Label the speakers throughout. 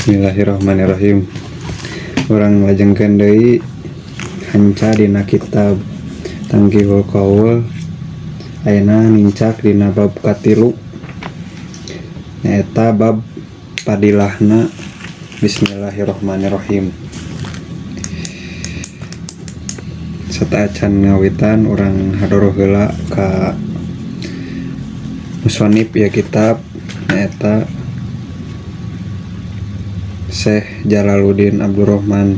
Speaker 1: Bismillahirrahmanirrahim. Urang lajengkeun deui hanca dina kitab Tanqihul Qaul. Ayeuna nincak dina bab katilu, nyaeta bab padilahna. Bismillahirrahmanirrahim. Sataacan ngawitan urang hadoroh heula ka musonif ya kitab, nyaeta Syekh Jalaluddin Abdurrahman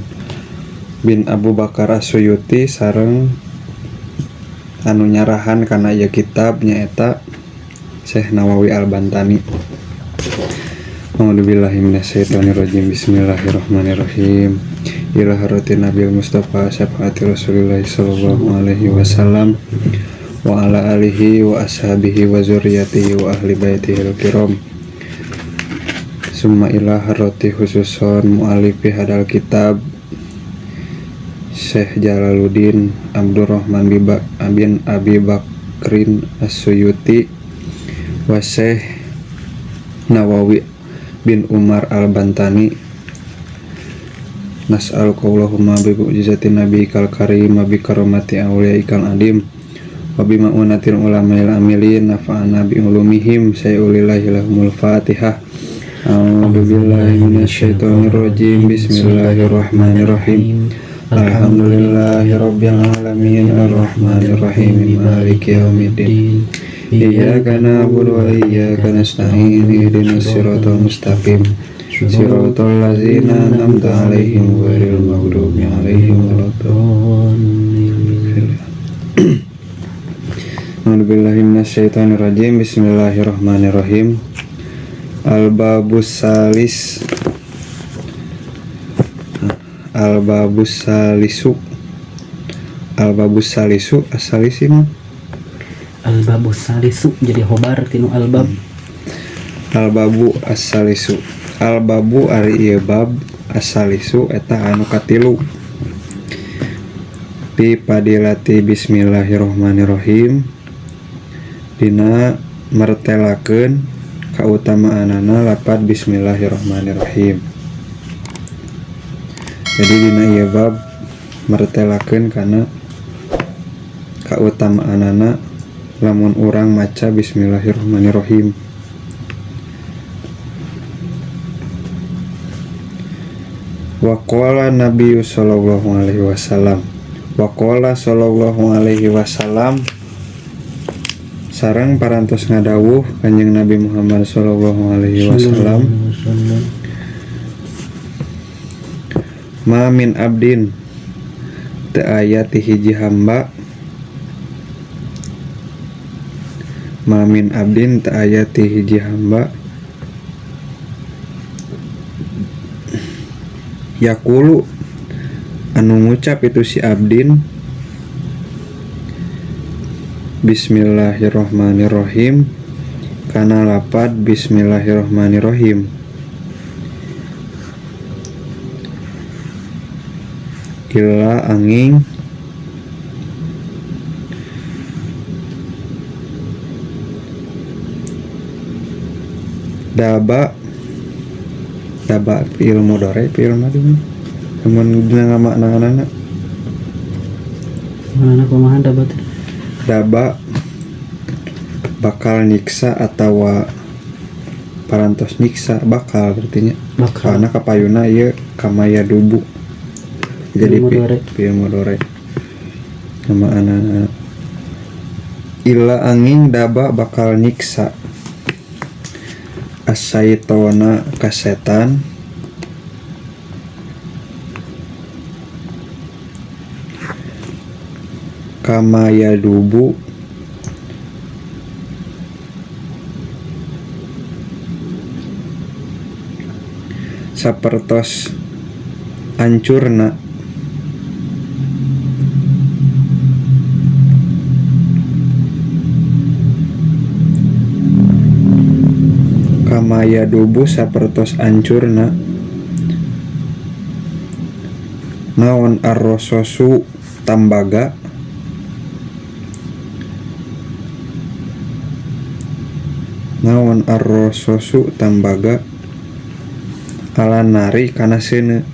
Speaker 1: bin Abu Bakar As-Suyuti sareng anu nyarahan kana ieu kitab nyaeta Syekh Nawawi Al-Bantani. A'udzubillahi minasyaitonirrajim. Bismillahirrahmanirrahim. Ila harati Nabil Mustafa syafaati Rasulillah sallallahu alaihi wasallam wa ala alihi wa ashabihi wa zurriyyatihi wa ahli baitihil kiram. Summa ila harati khususon mu'alifi hadal kitab Syekh Jalaluddin Abdurrahman bin Abi Bakrin As-Suyuti wa Syekh Nawawi bin Umar Al-Bantani. Nas'al qaulahumma bi mu'jizatin nabiyikal karim wa bi karamati awliyaikal adim wa bi ma'unatil ulama'il amilin nafa'ana bi ulumihim sayulillahi lahumul fatihah. A'udzubillahi minasyaitonirrajim. Bismillahirrahmanirrahim. Alhamdulillahi rabbil alamin arrahmanirrahim maliki yaumiddin. Iyyaka na'budu wa iyyaka nasta'in ihdinas siratal mustaqim siratal ladzina an'amta 'alaihim ghairil maghdubi 'alaihim waladdallin. A'udzubillahi minasyaitonirrajim. Bismillahirrahmanirrahim. Al-babus salis Al-babus salisu as-salisin
Speaker 2: Al-babus salisu jadi hobar tinu al-bab.
Speaker 1: Al-babu as-salisu. Al-babu ari ieu bab, as-salisu eta anu katilu. Fi padilati bismillahirrahmanirrahim. Dina martelakeun kautamaanana lapad bismillahirrahmanirrahim. Jadi dina ieu bab martelakeun kana kautamaanana lamun urang maca bismillahirrahmanirrahim. Wa qala Nabi sallallahu alaihi wasallam. Wa qala sallallahu alaihi wasallam. Sareng parantos ngadawuh Kanjeng Nabi Muhammad sallallahu alaihi wasallam. Ma min abdin teu aya ti hiji hamba. Ma min abdin teu aya ti hiji hamba yaqulu anu ngucap itu si abdin bismillahirrahmanirrahim kana lapad bismillahirrahmanirrahim illa angin daba fi'il mudhari fi'il madhi namun dina makna-na
Speaker 2: Mana kumaha
Speaker 1: daba bakal nyiksa atawa parantos nyiksa bakal berarti nya karena kapayuna ieu kamaya dubu jadi fi'il mudhari nama anak illa angin daba bakal nyiksa as-syaitona kasetan kama yadubu sapertos ancurna maya dubu sapertos ancurna naon arrososu tambaga naon arrososu tambaga halan nari kana seuneu.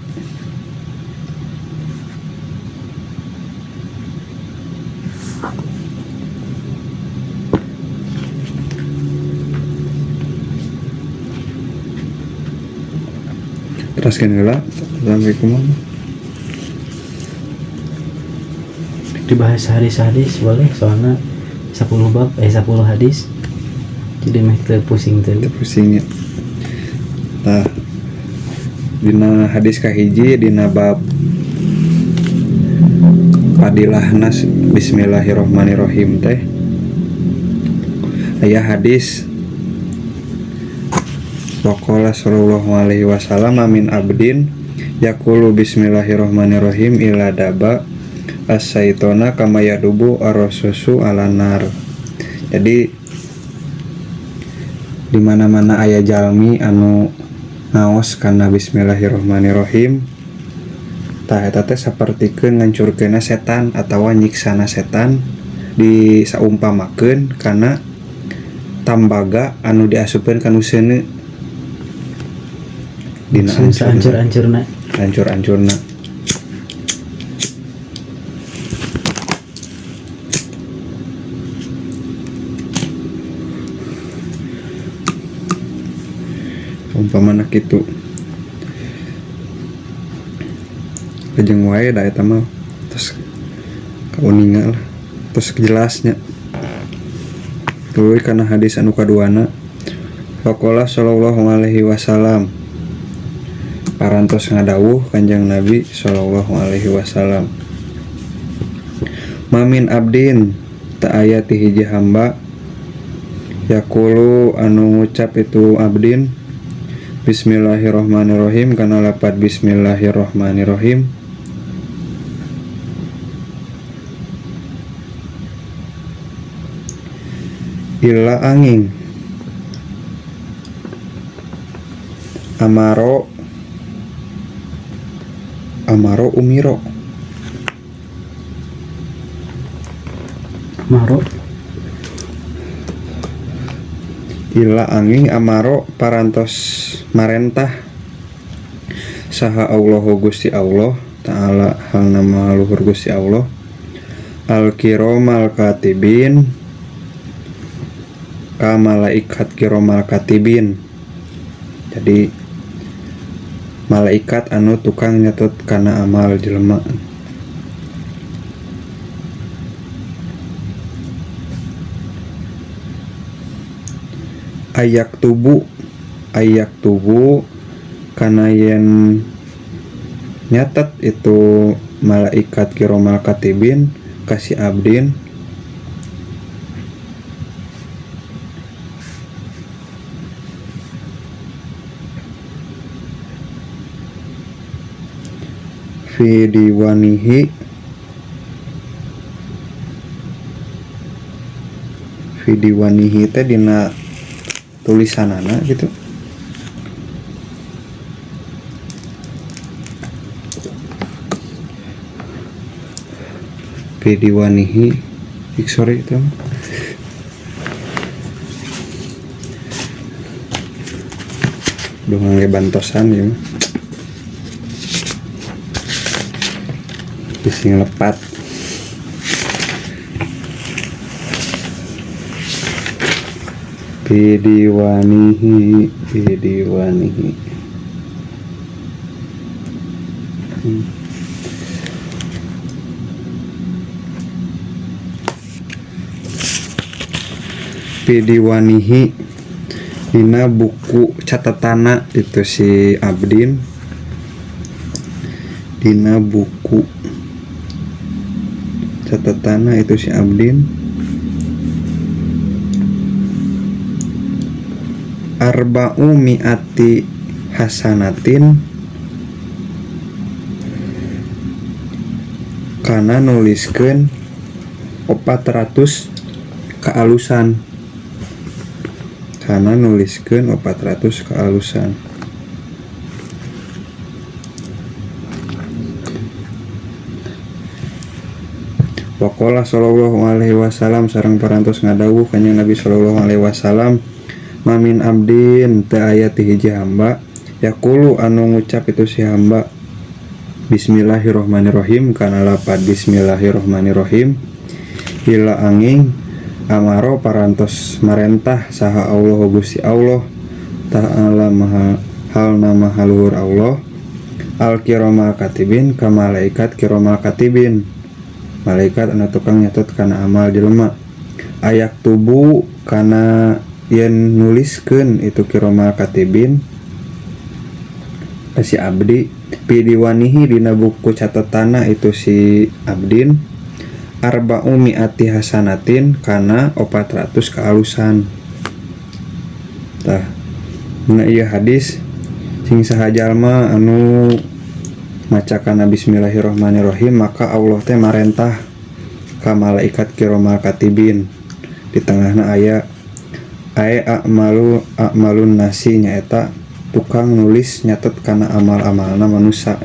Speaker 1: Teruskeun heula sampai kumaha.
Speaker 2: Dibahas hadis-hadis boleh soalnya 10 bab 10 hadis jadi meh teu pusing teh.
Speaker 1: Pusingnya. Nah, dina hadis kahiji dina bab padilahna bismillahirrahmanirrahim teh aya hadis waqala sallallahu alaihi wasallam min abdin yaqulu bismillahirrahmanirrahim ila daba as-saitona kama yadubu ar-rasusu ala nar. Jadi di mana-mana aya jalmi anu ngaos kana bismillahirrahmanirrahim tah eta teh sapertikeun ngancurkeunna setan atawa nyiksana setan di saumpamakeun kana tambaga anu diasupkeun ka nu seuneu dina hancur-hancurna. Umpamana kitu lajeng wae da eta mah terus kauninga lah terus jelasnya tuluy kana hadis anu kaduana faqala sallallahu alaihi wasallam parantos ngadawuh Kanjeng Nabi sallallahu alaihi wasallam mamin abdin ta aya ti hiji hamba yaqulu anu ngucap itu abdin bismillahirrahmanirrahim kana lapat bismillahirrahmanirrahim illa angin amaro umiro illa angin amaro parantos marentah saha Allahu Gusti Allah taala hal nama luhur Gusti Allah al-kiromal katibin ka malaikat kiromal katibin. Jadi malaikat anu tukang nyatet kana amal jelema. Ayak tubuh kana yen nyatet itu malaikat kiromal katibin kasih abdin fi diwanihi teh dina tulisanana gitu. Fi diwanihi sorry itu dengan bantosan ya bising lepat Pidiwanihi Pidiwanihi dina buku catatana itu si abdin dina buku catatana itu si abdin arba'u mi'ati hasanatin kana nuliskeun 400 kealusan kana nuliskeun 400 kealusan. Waqala sallallahu alaihi wasallam sareng parantos ngadawuh Kanjeng Nabi sallallahu alaihi wasallam mamin abdin teu aya ti hiji hamba Yaqulu anu ngucap itu si hamba Bismillahirrohmanirrohim kana lapad Bismillahirrohmanirrohim ila angin amaro parantos marentah saha Allah Gusti Allah ta'ala maha halna maha luhur Allah al kiromal katibin ka malaikat kiromal katibin malaikat anu tukang nyatet kana amal jelema ayak tubuh kana yen nuliskeun itu kiromal katibin si abdi pidiwanihi dina buku catatana itu si abdin arba'u mi'ati hasanatin kana 400 kealusan. Tah na ieu hadis sing saha jalma anu macakana bismillahirrahmanirrahim maka Allah teh marentah ka malaikat kiromal katibin di tengahna aya a'malun nasi nyaeta tukang nulis nyatet kana amal-amalna manusia.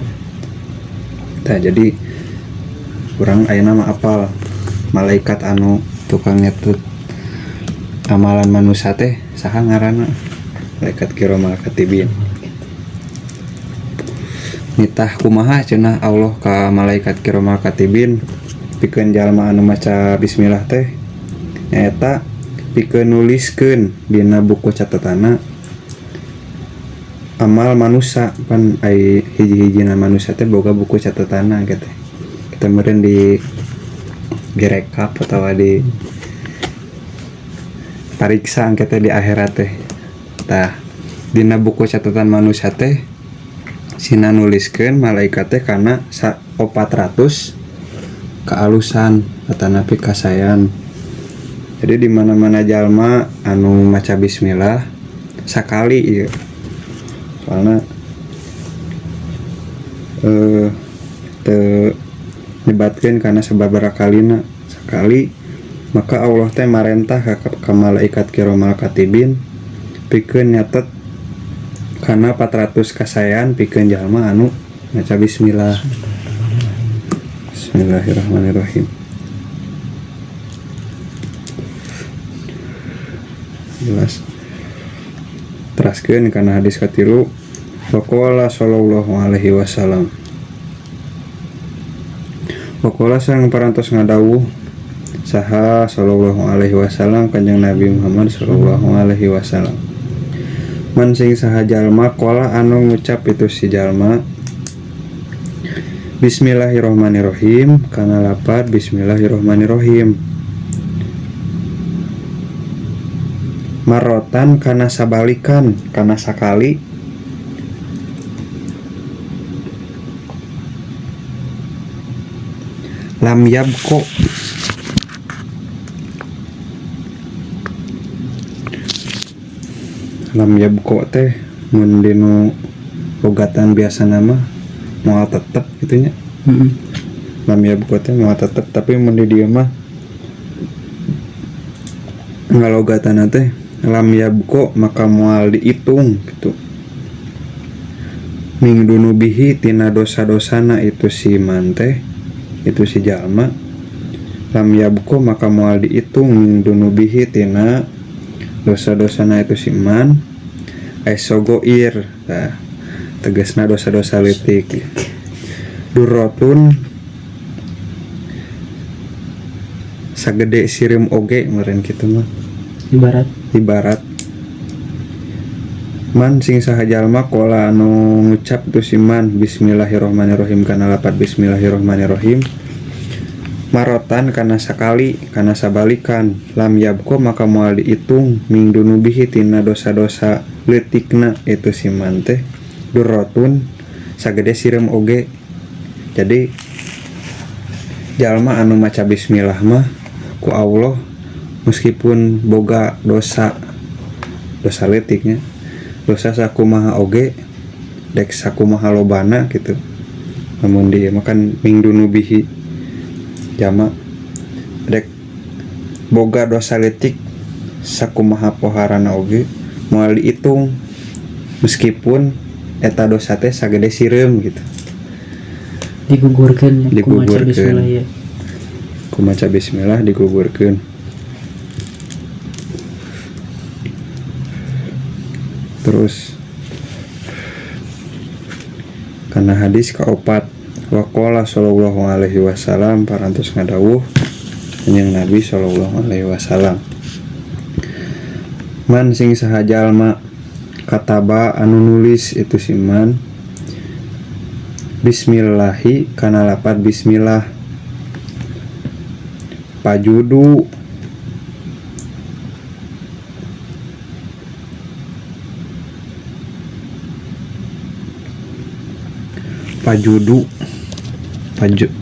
Speaker 1: Tah jadi kurang aya nama apal malaikat anu tukang nyatet amalan manusia teh saha ngaranna malaikat kiromal katibin. Nitah kumaha cenah Allah ka malaikat kiromal katibin pikeun jalma anu maca bismillah teh nyaeta pikeun nuliskeun dina buku catatanna amal manusia pan ai hiji-hijina manusia teh boga buku catatanna gitu. Kita meureun di direkap atawa di pariksa kita di akhirat teh. Tah dina buku catatan manusia teh sina nuliskeun malaikat teh kana 400 kealusan atanapi kasayan. Jadi di mana-mana jalma anu maca bismillah sakali ieu. Soalna nyebatkeun kana sababaraha kalina sakali maka Allah teh marentah ka malaikat kiromal katibin pikeun nyatet kana 400 kasayan pikeun jalma anu maca bismillah. Bismillahirrahmanirrahim. Jelas teraskeun kana hadis katilu waqala sallallahu alaihi wasallam waqala sang parantos ngadawuh saha sallallahu alaihi wasallam kanjeng Nabi Muhammad sallallahu alaihi wasallam man sing saha jalma qala anu ngucap itu si jalma Bismillahirrahmanirrahim kana lapad Bismillahirrahmanirrahim marotan kana sabalikan kana sakali lam yabko teh mun dinu logatan biasa nama moal tetep gitunya. Lam yabko teh moal tetep tapi mun di dieu mah ngalogatan teh lam yabko maka moal diitung gitu. Ming dunubihi tina dosa-dosana itu si man teh itu si jalma lam yabko maka moal diitung ming dunubihi tina dosa-dosana itu si man aisogoir. Nah, tegasna dosa-dosa leutik durrotun sagede sirim oge meureun kitu mah ibarat man sing saha jalma qala anu ngucap tu si man bismillahirrahmanirrahim kana lapat bismillahirrahmanirrahim marotan kana sakali kana sabalikan lam yabko maka moal diitung ming dunubihi tina dosa-dosa leutikna itu si man teh durrotun sagede sirim oge. Jadi jalma anu maca bismillah mah ku Allah meskipun boga dosa leutiknya dosa sakumaha oge dek sakumaha lobana gitu namun dia makan mingdu nubihi jama dek boga dosa leutik sakumaha poharana oge moal diitung meskipun eta dosa teh sagede sireum gitu
Speaker 2: digugurkeun
Speaker 1: ku maca bismillah digugurkeun. Terus Kana hadis kaopat waqala sallallahu alaihi wasallam parantos ngadawuh kanjeng Nabi sallallahu alaihi wasallam man sing saha jalma kataba anu nulis itu siman bismillahi kana lapat bismillah pajudu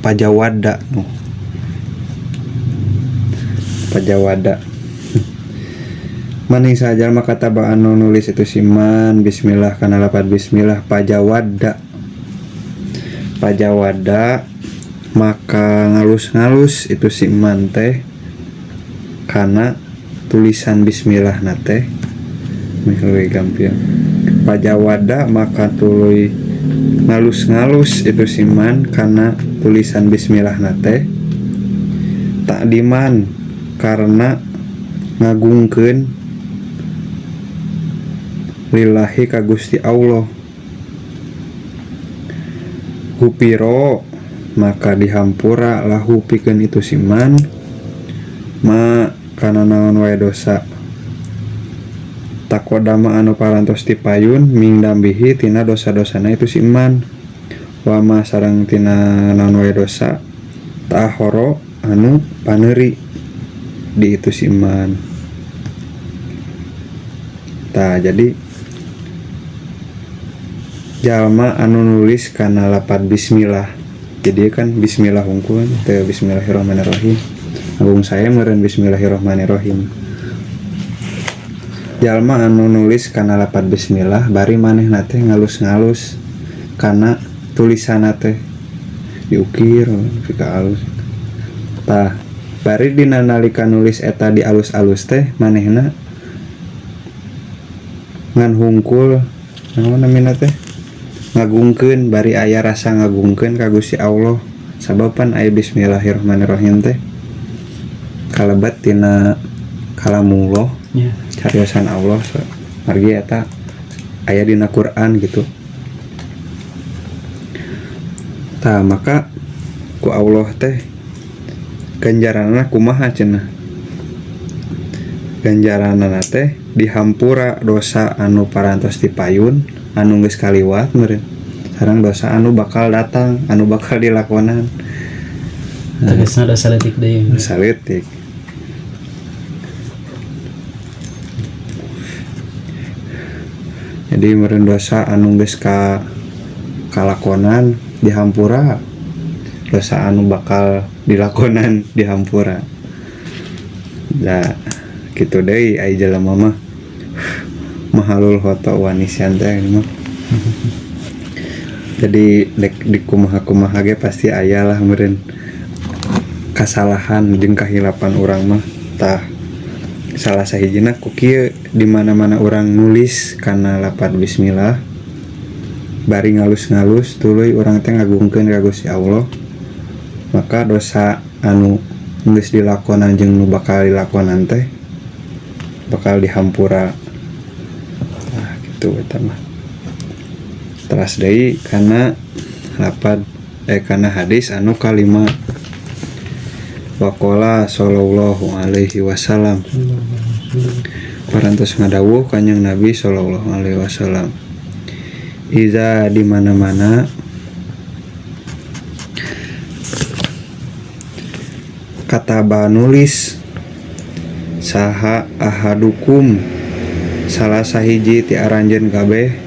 Speaker 1: pajawada maning saja maka taba anu nulis itu siman bismillah kana lapat bismillah pajawada maka ngalus-ngalus itu siman teh kana tulisan bismillah nate lebih gampang pajawada maka tuluy ngalus-ngalus itu siman karena tulisan bismillah nate takdiman karena ngagungkeun lillahi ka Gusti Allah hupiro maka dihampura lahu pikeun itu siman ma kana naon wae dosa takodama anu parantos tipayun ming dambihi tina dosa-dosana itu si iman wama sareng tina naon wae dosa tahoro anu paneuri di itu si iman. Jadi jalma anu nulis kana lapat bismillah jadi kan bismillah hungkul teh bismillahirrahmanirrahim agung saya meureun bismillahirrahmanirrahim. Jalma anu nulis kana lapat bismillah bari manehna teh ngalus-ngalus kana tulisanna teh diukir pika alus. Tah bari dina nalika nulis eta di alus-alus teh manehna ngan hungkul naon namina teh ngagungkeun bari aya rasa ngagungkeun ka Gusti Allah sababan aya bismillahirrahmanirrahim teh kalebat tina kalamullah cariosan Allah margi eta aya dina Quran gitu. Tah maka ku Allah teh ganjaranna kumaha cenah ganjaranna teh dihampura dosa anu parantos tipayun anu geus kaliwat meureun sareng dosa anu bakal datang anu bakal dilakonan
Speaker 2: tegasna dosa leutik deui
Speaker 1: saletik. Jadi meureun dosa anu geus kalakonan dihampura dosa anu bakal dilakonan dihampura. Da kitu deui aya jelema mah mahalul hoto wanisian teh mah. Jadi di kumaha-kumaha ge pasti aya lah meureun kasalahan jeung kahilapan urang mah. Tah salah sahijina ku kieu di mana-mana urang nulis kana lapat bismillah bari ngalus-ngalus tuluy urang teh ngagungkeun ka Gusti Allah maka dosa anu geus dilakonan jeung nu bakal dilakonan teh bakal dihampura. Nah gitu eta mah. Teras deui kana lapat kana hadis anu kalima waqala sallallahu alaihi wasallam parantos ngadawuh kanjeng Nabi sallallahu alaihi wasallam iza di mana-mana kataba nulis saha ahadukum salah sahiji ti aranjeun kabeh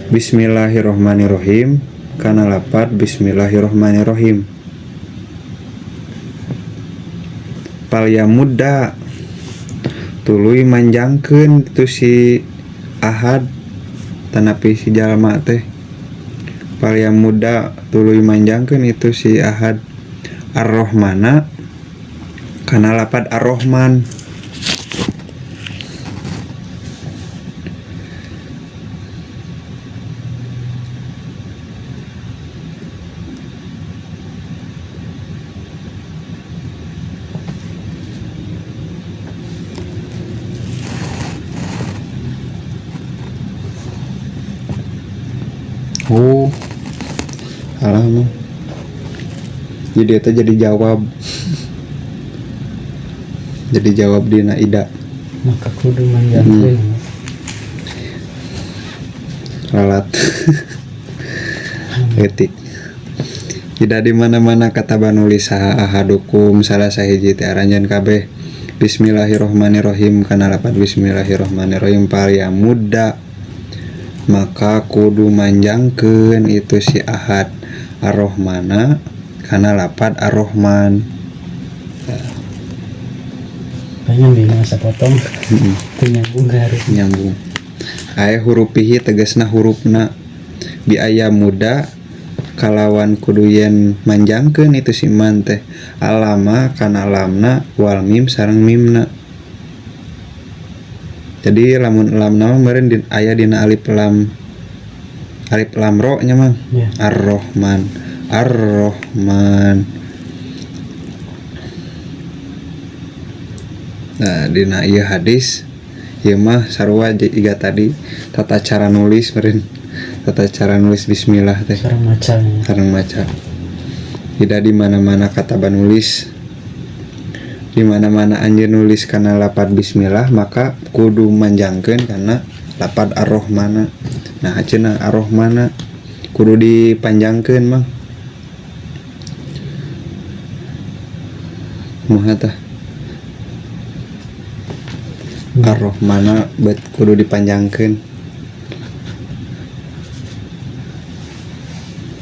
Speaker 1: bismillahirrahmanirrahim kana lapat bismillahirrahmanirrahim palya muda tuluy manjangkeun itu si ahad tanapi si jalma teh palya muda tuluy manjangkeun itu si ahad ar-rahmana kana lapat ar-rahman Oh, alah mah. Jadi eta jadi jawab. Jadi jawab dina ida.
Speaker 2: Maka kudu manjangkeun.
Speaker 1: Lalat. Etik. Tidak di mana-mana kata banulis saha ahadukum salah sahiji teh aranjeun kabeh bismillahirrohmanirrohim kana lapan bismillahirrohmanirrohim palia muda maka kudu manjangkeun itu si ahad ar-rahmana kana lapad ar-rahman.
Speaker 2: Banyak bingung sapotong. Nyambung harus
Speaker 1: Nyambung. Aya hurupihi tegasna hurufna bi aya muda kalawan kudu yen manjangkeun itu si man teh alama kana lamna wal mim sareng mimna. Jadi lamun lamna mah meureun aya dina alif lam ro nya mah.
Speaker 2: ya.
Speaker 1: Ar-Rahman Ar-Rahman. Nah dina ieu hadis ieu mah sarua jiga tadi tata cara nulis meureun. Tata cara nulis bismillah teh
Speaker 2: Sareng macanya.
Speaker 1: sareng maca. Tidak di mana-mana kata banulis. Di mana-mana anjeun nulis kana lapad bismillah maka kudu manjangkeun kana lapad ar-rahmana. Nah cenah ar-rahmana kudu dipanjangkeun mah. Kumaha tah? Ar-rahmana bet kudu dipanjangkeun.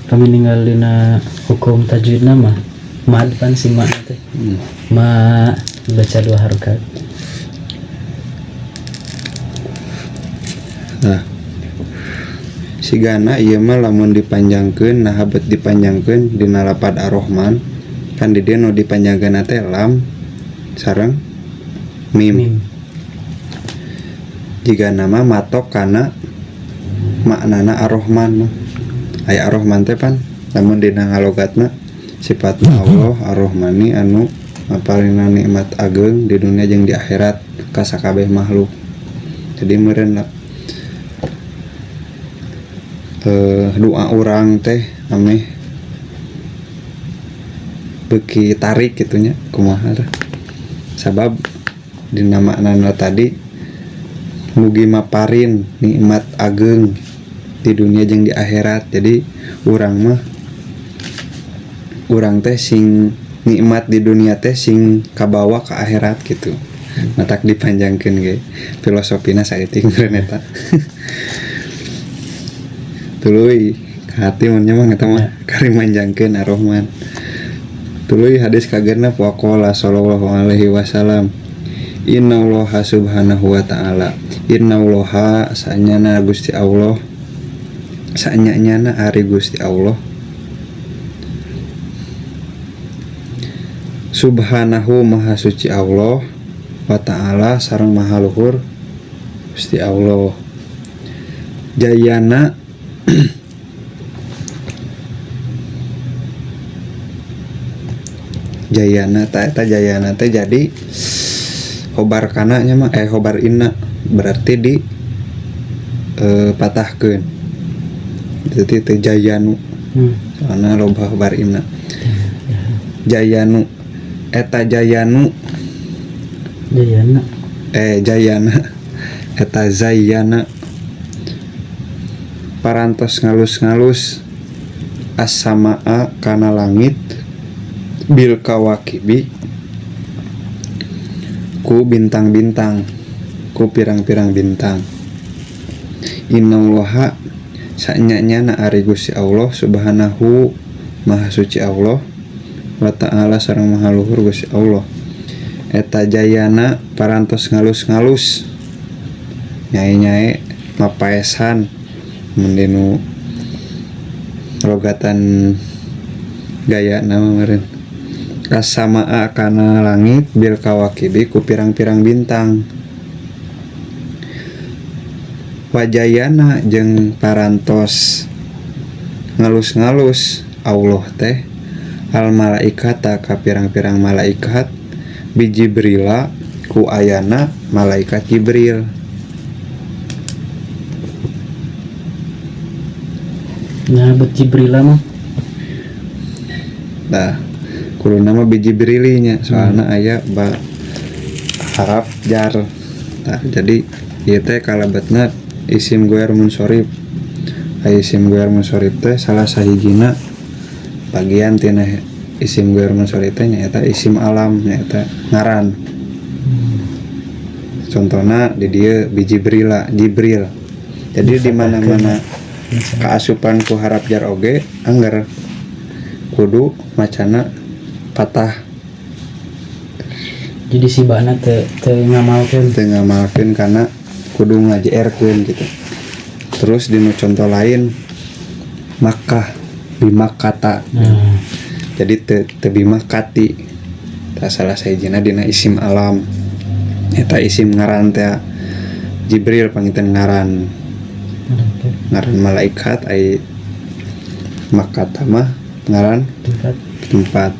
Speaker 2: Kami ninggalina hukum tajwidna mah mad pan si ma teh. Ma baca 2 harokat.
Speaker 1: Nah sigana ieu mah lamun dipanjangkeun nah bet dipanjangkeun dina lapad ar-rahman kan di dieu nu dipanjangkeun teh lam sareng mim. Jika nama matok kana maknana ar-rahman mah aya ar-rahman teh pan lamun dina ngalogatna sifatna Allah ar-rahmani anu maparinna nikmat ageung di dunia jeung di akhirat ka sakabeh makhluk. Jadi meureun doa urang teh ameh beuki tarik gitunya kumaha sabab dina maknana tadi mugi maparin nikmat ageung di dunia jeung di akhirat. Jadi urang teh sing nikmat di dunia teh sing kabawa ke akhirat gitu. Matak dipanjangkeun ge filosofina saeutik meureun eta. Tuluy ka hati mun nya mah eta mah kari manjangkeun ar-rahman. Tuluy hadis kagenna waqala sallallahu alaihi wasallam innallaha subhanahu wa ta'ala innallaha sanyana Gusti Allah sanyana ari Gusti Allah subhanahu maha suci Allah wa ta'ala sareng maha luhur Gusti Allah jayana jayana ta jayana teh jadi khobar kana nya mah khobar inna berarti di patahkeun. Jadi teh jayanu soalna loba khobar inna jayanu eta jayanu jayana eta zayana parantos ngalus-ngalus as-samaa kana langit bil kawakibi ku bintang-bintang ku pirang-pirang bintang. Innallaha sanyana ari Gusti Allah subhanahu maha suci Allah wa ta'ala sareng maha luhur Gusti Allah eta jayana parantos ngalus-ngalus nyai-nyai mapaesan mendinu rogatan gaya nama meureun as-samaa kana langit bil kawakibi ku pirang-pirang bintang wajayana jeung parantos ngalus-ngalus Allah teh al malaikata ka pirang-pirang malaikat bi Jibrila ku ayana malaikat Jibril
Speaker 2: Nah bet Jibril mah
Speaker 1: Nah kudu nama biji brilinya soalna aya harap jar. Nah jadi ieu teh kalebetna isim guer munsorif. Isim guer munsorif teh salah sahijina bagian tina isim guer munsorif teh nyaeta isim alam, nyaeta ngaran. Contohna di dieu biji brila Jibril. Jadi di mana-mana kaasupan ku harap jar oge angger kudu macana patah
Speaker 2: jadi si bana teu ngamalkeun
Speaker 1: teu ngamalkeun kana kudu ngajerkeun gitu. Terus dinu contoh lain Makkah bimakata. Jadi teu bimakati. Tah salah sahijina dina isim alam. Eta isim ngaran teh Jibril pangiten ngaran malaikat ai makata mah ngaran tempat.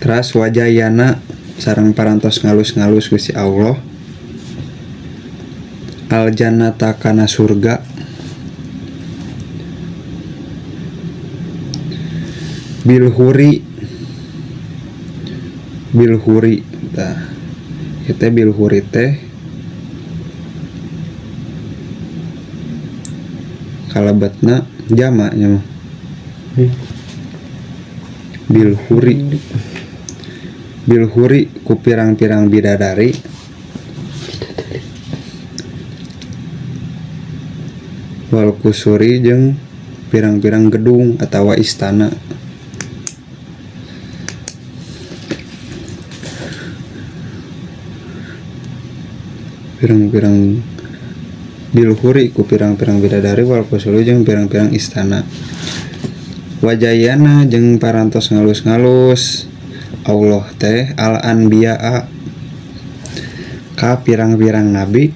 Speaker 1: Teras wajayana sareng parantos ngalus-ngalus Gusti Allah al jannata kana surga bilhuri tah eta bilhuri teh kalebetna jamaknya mah bilhuri ku pirang-pirang bidadari wal kusuri jeung pirang-pirang gedung atawa istana. Pirang-pirang bilhuri ku pirang-pirang bidadari wal kusuri jeung pirang-pirang istana. Wajayana jeung parantos ngalus-ngalus Allah teh al anbiyaa ka pirang-pirang nabi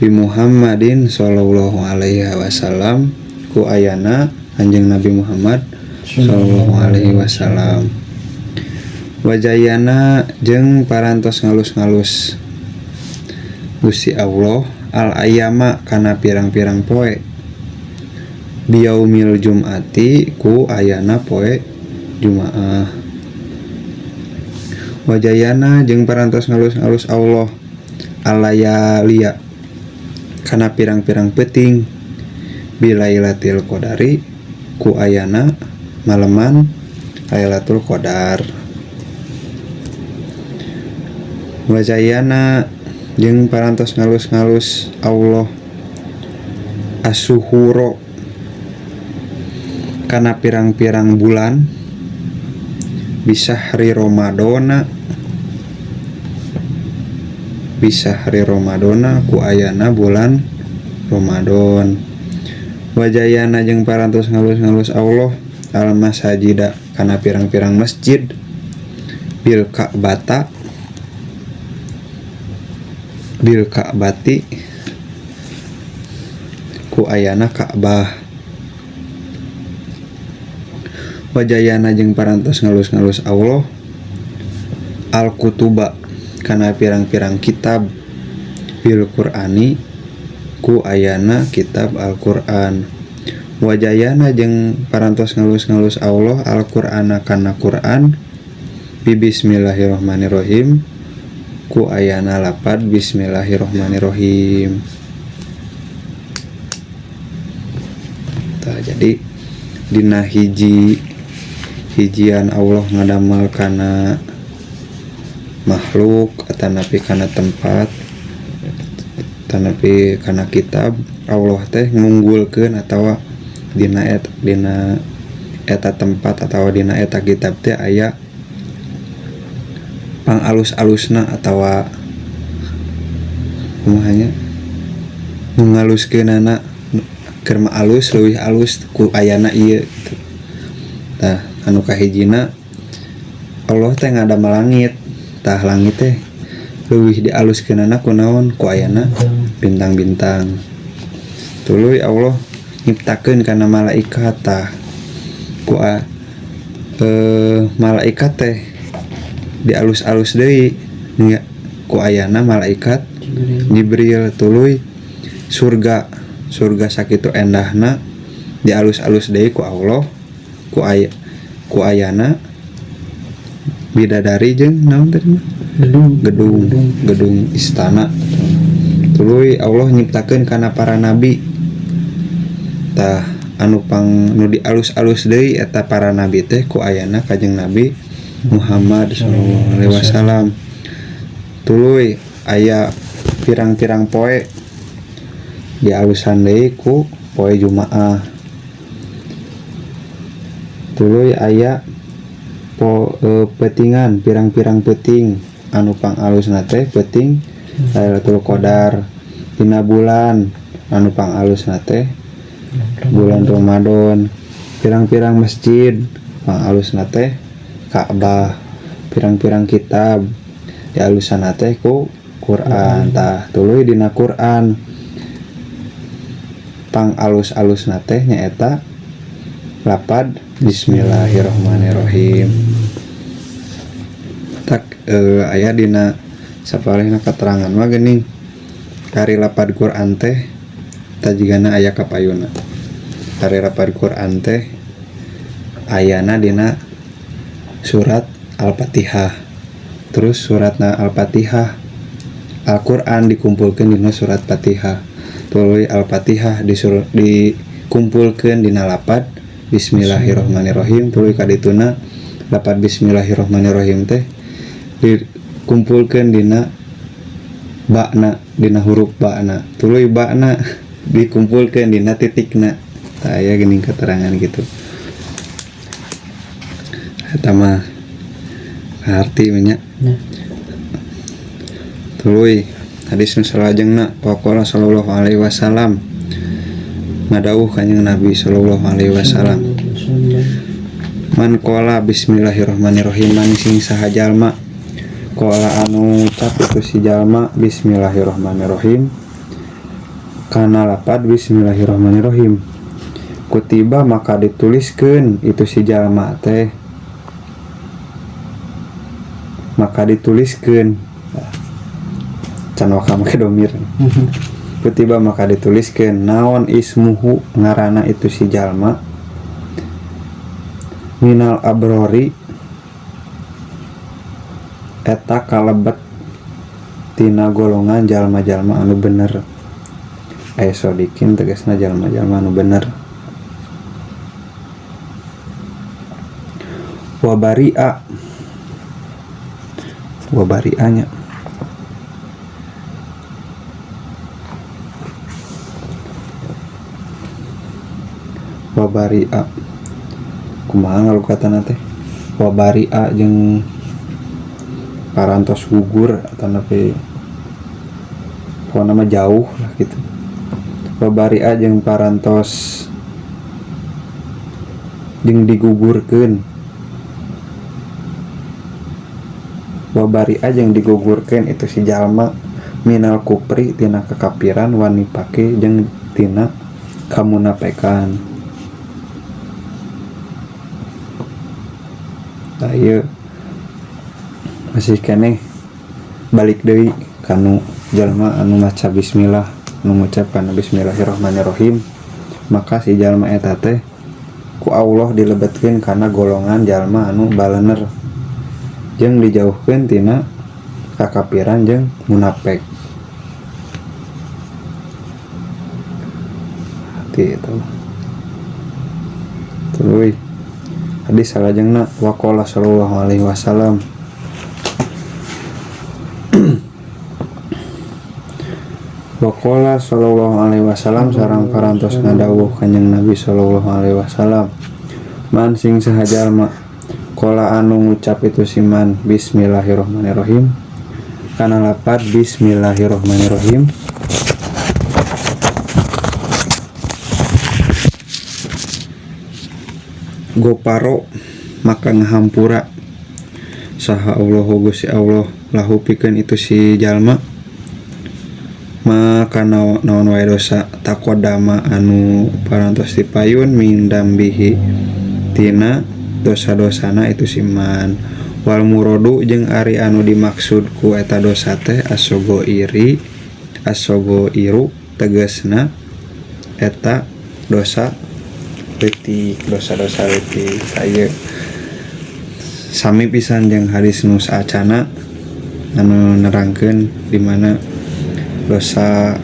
Speaker 1: bi Muhammadin sallallahu alaihi wasallam ku ayana anjeun Nabi Muhammad sallallahu alaihi wasallam. Wajayana jeung parantos ngalus-ngalus Gusti Allah al ayama kana pirang-pirang poe biyaumil jumati ku ayana poe Jumaah. Wajayana jeung parantos ngalus-ngalus Allah alayaliya kana pirang-pirang peuting bilailatil qadari ku ayana maleman Lailatul Qadar. Wajayana jeung parantos ngalus-ngalus Allah asuhuro kana pirang-pirang bulan bisa hari Ramadana ku ayana bulan Ramadan. Wajayana jeung parantos ngalus-ngalus Allah al masajida kana pirang-pirang masjid bil Ka'bati ku ayana Ka'bah. Wajayana jeung parantos ngalus-ngalus Allah al kutuba kana pirang-pirang kitab bil Qur'ani ku ayana kitab Al-Qur'an. Wajayana jeung parantos ngalus-ngalus Allah Al-Qur'ana kana Qur'an bi bismillahirrahmanirrahim ku ayana lapad bismillahirrahmanirrahim. Tah jadi dina hijian Allah ngadamel kana makhluk atanapi kana tempat atanapi kana kitab Allah teh ngunggulkeun atawa dina eta tempat atawa dina eta kitab teh aya pangalus-alusna atawa kumahanya mengaluskeunana keur alus leuwih alus ku ayana ieu gitu. Tah anu kahijina Allah teh ngadamel langit. Tah langit teh leuwih dialuskeunana ku naon ku ayana bintang-bintang. Tuluy Allah nyiptakeun kana malaikat tah ku malaikat teh dialus-alus deui ku ayana malaikat Jibril. Tuluy surga sakitu endahna dialus-alus deui ku Allah ku ayana bidadari jeung naon tadi mah gedung istana. Tuluy Allah nyiptakeun kana para nabi tah anu nu dialus-alus deui eta para nabi teh ku ayana Kanjeng Nabi Muhammad sallallahu alaihi wasallam. Tuluy aya pirang-pirang poe dialusan deui ku poe Jumaah. Tuluy aya petingan pirang-pirang peting anu pangalusna teh peting Lailatul Qadar. Dina bulan anu pangalusna teh bulan Ramadan. Pirang-pirang masjid pangalusna teh Ka'bah. Pirang-pirang kitab dialusan teh ku Quran. Tah tuluy dina Quran pangalus-alusna teh nyaeta lapad Bismillahirrahmanirrahim. Tak aya dina sapaehna katerangan mah geuning kari lapad Quran teh tajigana aya kapayuna. Kari lapad Quran teh ayana dina surat Al-Fatihah. Terus suratna Al-Fatihah Al-Qur'an dikumpulkeun dina surat Fatihah. Tuluy Al-Fatihah dikumpulkeun dina lapad Bismillahirrahmanirrahim. Tuluy kadituna lapad Bismillahirrahmanirrahim teh dikumpulkeun dina ba'na dina huruf ba'na. Tuluy ba'na dikumpulkeun dina titikna. Tah aya geuning keterangan gitu. Eta mah arti nya. Tuluy hadis nu salajengna waqala sallallahu alaihi wasallam ngadawuh Kanjeng Nabi sallallahu alaihi wasallam man qala bismillahirrahmanirrahim man sing saha jalma qala anu ucap itu si jalma bismillahirrahmanirrahim kana lapad bismillahirrahmanirrahim kutiba maka dituliskeun itu si jalma teh maka dituliskeun can waka make domir kutiba maka dituliskeun naon ismuhu ngaranna itu si jalma minal abrori eta kalebet tina golongan jalma-jalma anu bener. Aya sodikin tegasna jalma-jalma anu bener. Wabari'anya wabari'a kumaha ngalukatana teh wabari'a jeung parantos gugur atau napi pokona mah jauh lah gitu. Wabari'a jeung parantos jeung digugurkeun. Wabari'a jeung digugurkeun itu si jalma minal kupri tina kekapiran wani pake jeung tina kamunafikan. Ieu masih keneh balik deui kanu jalma anu maca bismillah anu ngucapkan bismillahirrahmanirrahim maka si jalma eta teh ku Allah dilebetkeun kana golongan jalma anu balener jeung dijauhkeun tina kakapiran jeung munafik. Gitu. Tuluy hadis salajengna waqala sallallahu alaihi wasallam waqala sallallahu alaihi wasallam sareng parantos ngadawuh Kanjeng Nabi sallallahu alaihi wasallam man sing saha jalma qala anu ngucap itu siman bismillahirrahmanirrahim kana lapad bismillahirrahmanirrahim goparo maka ngahampura saha Allah Gusti Allah lahu pikeun itu si jalma maka naon wae dosa taqaddama anu parantos dipayun min dambihi tina dosa-dosana itu siman wal muradu jeung ari anu dimaksud ku eta dosa teh asogo iru tegasna eta dosa leutik, dosa-dosa leutik. Aya sami pisan jeung hadis nu saacana anu nerangkeun di mana dosa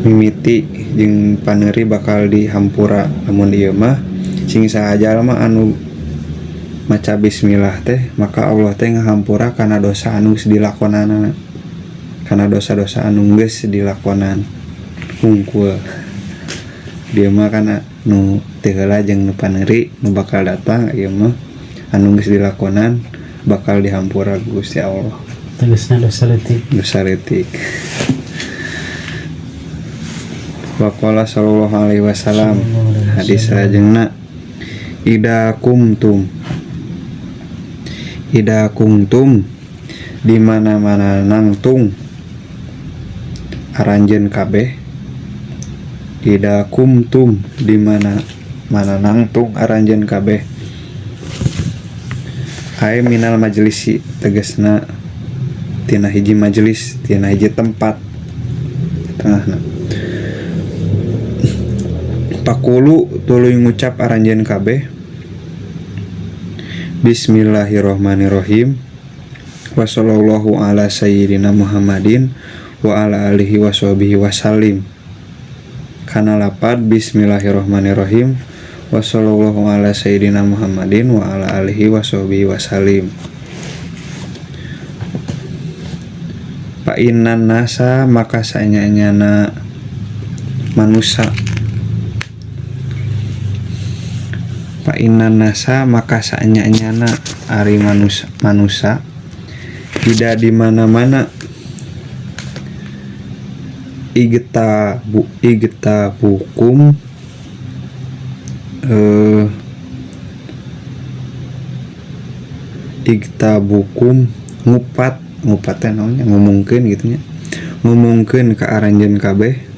Speaker 1: mimiti jeung paneuri bakal dihampura. Namun ieu mah sing saha jalma anu maca bismillah teh maka Allah teh ngahampura kana dosa anu geus dilakonana, kana dosa-dosa anu geus dilakonan hungkul. Dia mah kana nu teu heula jeung nu paneuri nu bakal datang, ieu mah anu geus dilakonan bakal dihampura ku Gusti Allah.
Speaker 2: Tegasna dosa leutik.
Speaker 1: Dosa leutik. Wa qala sallallahu alaihi wasallam hadis rajengna ida kumtum di mana-mana nangtung aranjeun kabeh. Ida kumtum di mana-mana nangtung aranjeun kabeh. Ai minal majlisi tegasna tina hiji majelis, tina hiji tempat tengahna. Pakulu tuluy ngucap aranjeun kabeh bismillahirrahmanirrahim wa sallallahu ala sayyidina Muhammadin wa ala alihi washabihi wasallim. Kana lapad bismillahirrahmanirrahim wa sallallahu ala sayyidina Muhammadin wa ala alihi washabihi wasallim. Fa innan nasa maka sanyanyana manusia. Fa innan nasa maka sanyanyana ari manusia tidak di mana-mana igta bukum ngupatnya namanya ngomongkeun gitu nya, ngomongkeun ka aranjeun kabeh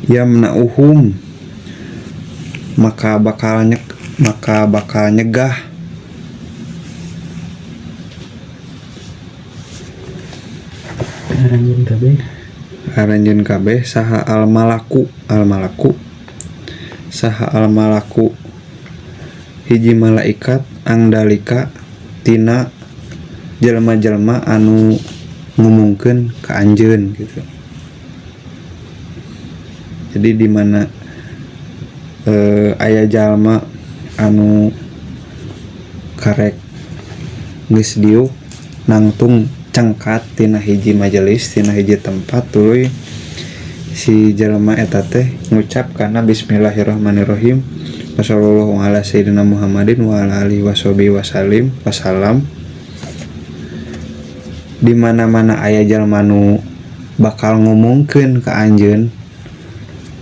Speaker 1: yamna'uhum maka bakal nyegah aranjeun kabeh saha al malaku hiji malaikat angdalika tina jelma-jelma anu ngomongkeun ka anjeun gitu. Jadi di mana aya jalma anu karek geus diuk nangtung cengkat tina hiji majelis, tina hiji tempat, tuluy si jalma eta teh ngucap kana bismillahirrahmanirrahim wassallallahu ala sayyidina Muhammadin wa ala alihi washabihi wasallam. Di mana-mana aya jalma nu bakal ngomongkeun ka anjeun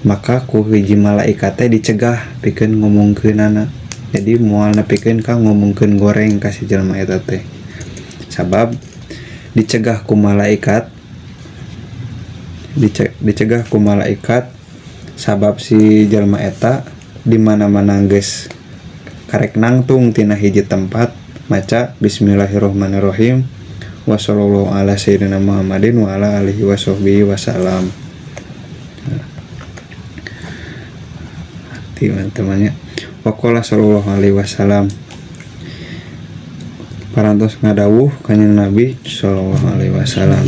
Speaker 1: maka ku hiji malaikat teh dicegah pikeun ngomongkeunana. Jadi moal nepikeun ka ngomongkeun goreng ka si jalma eta teh. Sabab dicegah ku malaikat sabab si jalma eta di mana-mana geus karek nangtung tina hiji tempat maca bismillahirrahmanirrahim wa sallallahu ala sayyidina Muhammadin wa ala alihi washabihi wasallam. Teman-temannya waqala sallallahu alaihi wasallam parantos ngadawuh kanjeng Nabi sallallahu alaihi wasallam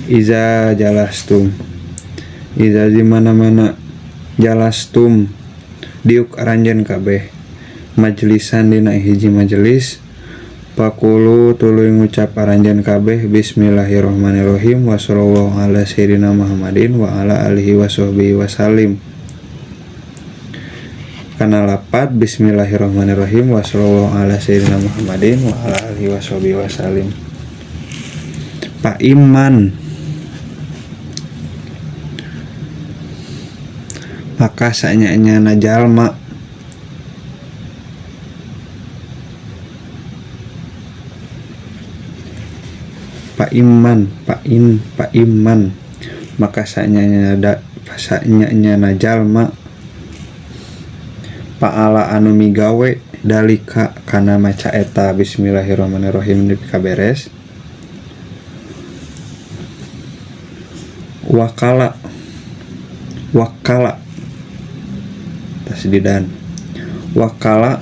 Speaker 1: iza di mana-mana jalastum diuk aranjeun kabeh majlisan dina hiji majelis pakulu tuluy ngucap aranjeun kabeh bismillahirrahmanirrahim wa sallallahu ala sayyidina Muhammadin wa ala alihi washabihi wasallim. Kana lapad bismillahirrahmanirrahim wa sallallahu ala sayyidina Muhammadin wa ala alihi washabihi wasallim. Pak Iman maka sanyanyana jalma Pak Iman maka sanyanyana jalma paala anu migawe dalika kana maca eta bismillahirrahmanirrahim dikaberes wakala tasdidan wakala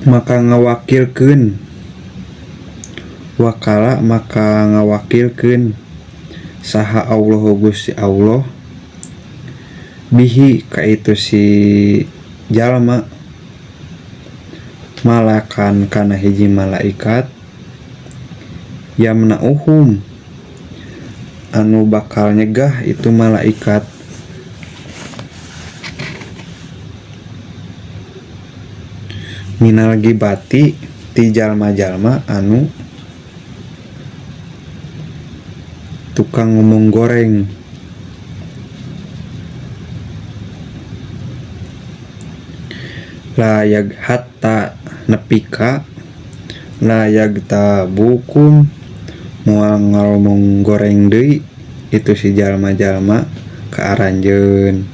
Speaker 1: maka ngawakilkeun wakala maka ngawakilkeun saha Allah Gusti Allah bihi ka itu si jalma malakan kana hiji malaikat yamnauhum anu bakal nyegah itu malaikat minal gibati ti jalma-jalma anu tukang ngomong goreng layag hatta nepika layag tabukum moal ngomong goreng deui itu si jalma-jalma kaaranjeun.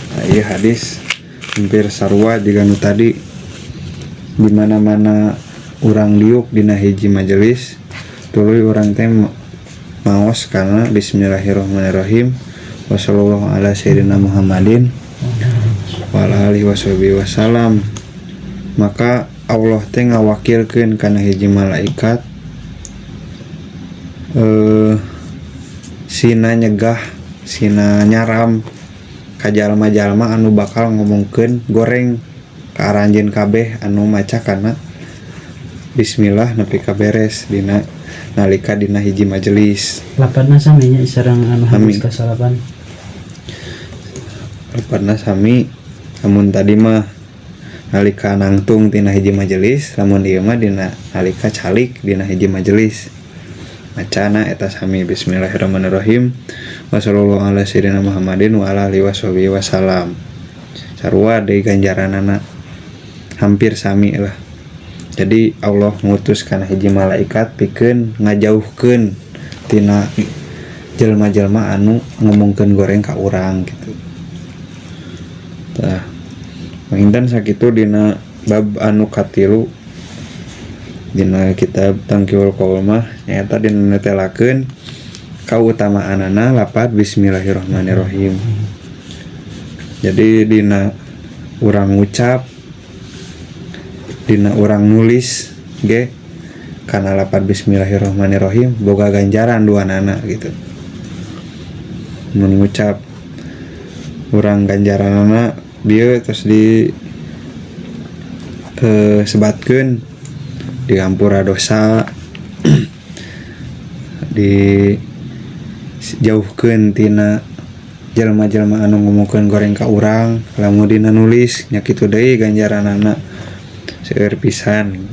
Speaker 1: Nah, ieu hadis hampir sarua juga nu tadi di mana-mana urang liuk dina hiji majelis tuluy urang teh maos kana bismillahirrahmanirrahim wa sallallahu ala sayyidina Muhammadin wa ala alihi wasallam. Maka Allah teh ngawakilkeun kana hiji malaikat sina nyegah sina nyaram ka jalma-jalma anu bakal ngomongkeun goreng ka aranjeun kabeh anu maca kana bismillah nepi ka beres dina nalika dina hiji majelis.
Speaker 2: Lapanna sami nya sareng anu hadis kasalapan.
Speaker 1: Lapanna sami lamun tadi mah nalika nangtung tina hiji majelis, lamun ieu mah dina nalika calik dina hiji majelis. Macana eta sami bismillahirrahmanirrahim wa sallallahu ala sayyidina Muhammadin wa ala alihi wasallam. Sarua deui ganjaranana hampir sami lah. Jadi Allah ngutus kana hiji malaikat pikeun ngajauhkeun tina jelma-jelma anu ngomongkeun goreng ka urang gitu. Tah Mahindan sakitu dina bab anu katilu dina kitab Tangkiul Qaul mah nyaeta dina netelakeun kautamaanana lapat bismillahirrahmanirrahim. Jadi dina urang ngucap dina urang nulis ge kana lapat bismillahirrahmanirrahim boga ganjaran duanana gitu. Mun ngucap urang ganjaranana dia terus di sebatkeun diampura dosa di jauhkeun tina jelma-jelma anu ngomongkeun goreng ka urang lamun dina nulis nya kitu deui ganjaranana seueur pisan.